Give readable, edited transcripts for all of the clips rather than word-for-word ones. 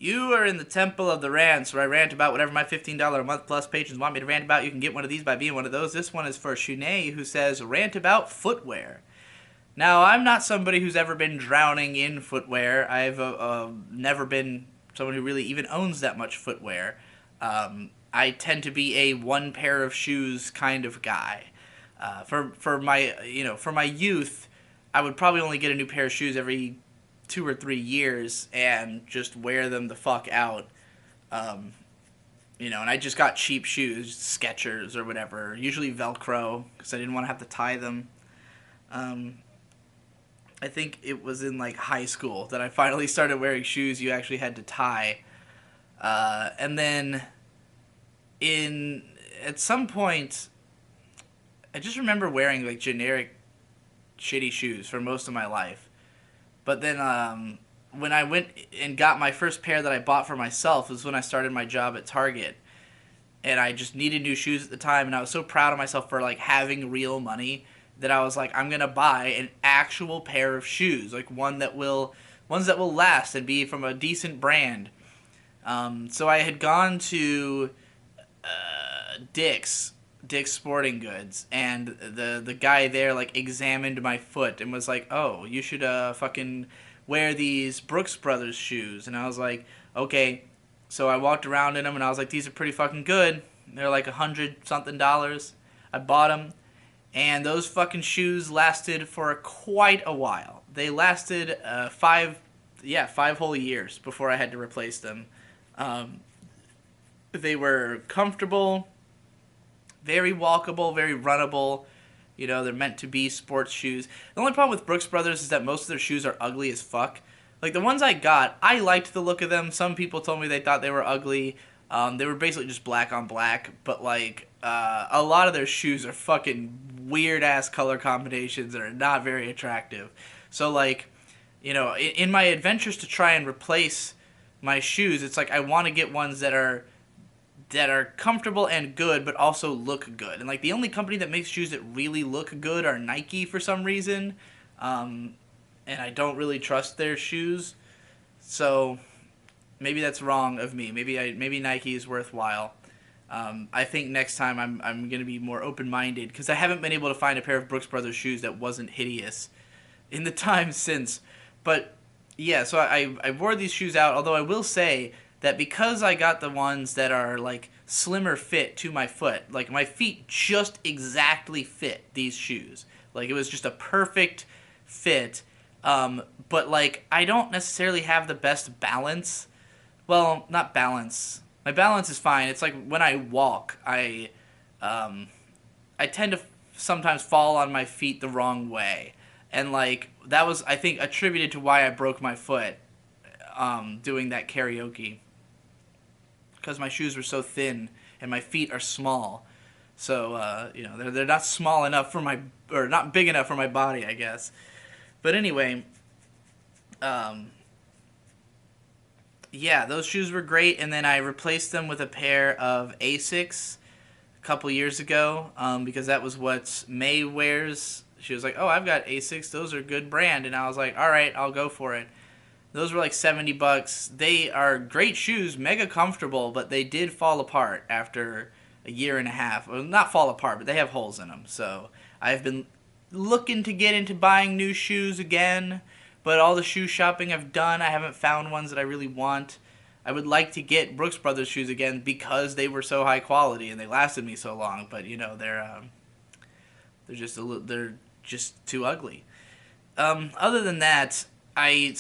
You are in the temple of the rants, where I rant about whatever my $15 a month plus patrons want me to rant about. You can get one of these by being one of those. This one is for Shunei, who says, rant about footwear. Now, I'm not somebody who's ever been drowning in footwear. I've never been someone who really even owns that much footwear. I tend to be a one pair of shoes kind of guy. For my for my youth, I would probably only get a new pair of shoes every 2 or 3 years and just wear them the fuck out. Um, and I just got cheap shoes, Skechers or whatever, usually Velcro, because I didn't want to have to tie them. Um, I think it was in like high school that I finally started wearing shoes you actually had to tie. And then in at some point, I just remember wearing like generic shitty shoes for most of my life. But then when I went and got my first pair that I bought for myself was when I started my job at Target. And I just needed new shoes at the time, and I was so proud of myself for like having real money that I was like, I'm gonna buy an actual pair of shoes, like ones that will last and be from a decent brand. So I had gone to Dick's Sporting Goods, and the guy there like examined my foot and was like, "Oh, you should fucking wear these Brooks Brothers shoes." And I was like, "Okay." So I walked around in them, and I was like, "These are pretty fucking good." They're like $100 something. I bought them, and those fucking shoes lasted for quite a while. They lasted 5 whole years before I had to replace them. Um, they were comfortable, very walkable, very runnable. They're meant to be sports shoes. The only problem with Brooks Brothers is that most of their shoes are ugly as fuck. Like the ones I got, I liked the look of them. Some people told me they thought they were ugly. They were basically just black on black, but like a lot of their shoes are fucking weird ass color combinations that are not very attractive. So like, in my adventures to try and replace my shoes, it's like I want to get ones that are comfortable and good, but also look good. And like the only company that makes shoes that really look good are Nike for some reason, and I don't really trust their shoes. So maybe that's wrong of me. Maybe Nike is worthwhile. I think next time I'm gonna be more open minded because I haven't been able to find a pair of Brooks Brothers shoes that wasn't hideous in the time since. But yeah, so I wore these shoes out. Although I will say that because I got the ones that are like slimmer fit to my foot, like my feet just exactly fit these shoes. Like it was just a perfect fit. But like I don't necessarily have the best balance. Well, not balance. My balance is fine. It's like when I walk, um, I tend to sometimes fall on my feet the wrong way, and like that was I think attributed to why I broke my foot doing that karaoke because my shoes were so thin and my feet are small. So they're not small enough for my or not big enough for my body, I guess. But anyway, um, yeah, those shoes were great, and then I replaced them with a pair of Asics a couple years ago because that was what May wears. She was like, "Oh, I've got Asics; those are good brand," and I was like, "All right, I'll go for it." Those were like $70. They are great shoes, mega comfortable, but they did fall apart after a year and a half. Well, not fall apart, but they have holes in them. So I've been looking to get into buying new shoes again, but all the shoe shopping I've done, I haven't found ones that I really want. I would like to get Brooks Brothers shoes again because they were so high quality and they lasted me so long. But they're just too ugly. Other than that, I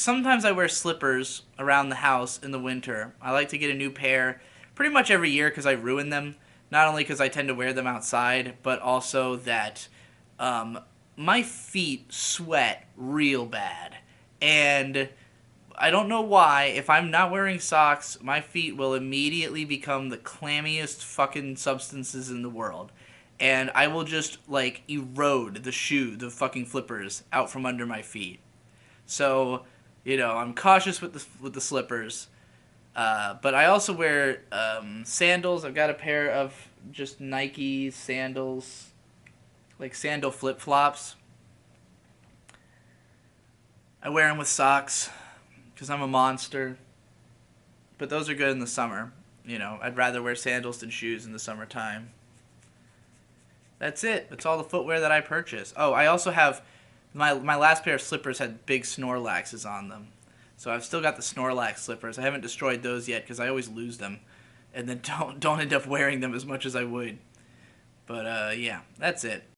wear slippers around the house in the winter. I like to get a new pair pretty much every year because I ruin them. Not only because I tend to wear them outside, but also that um, my feet sweat real bad. And I don't know why, if I'm not wearing socks, my feet will immediately become the clammiest fucking substances in the world. And I will just, like, erode the fucking flippers out from under my feet. So, I'm cautious with the slippers. But I also wear sandals. I've got a pair of just Nike sandals, like sandal flip-flops. I wear them with socks because I'm a monster. but those are good in the summer. I'd rather wear sandals than shoes in the summertime. That's it. That's all the footwear that I purchase. Oh, I also have my last pair of slippers had big Snorlaxes on them. So I've still got the Snorlax slippers. I haven't destroyed those yet because I always lose them, and then don't end up wearing them as much as I would. But yeah, that's it.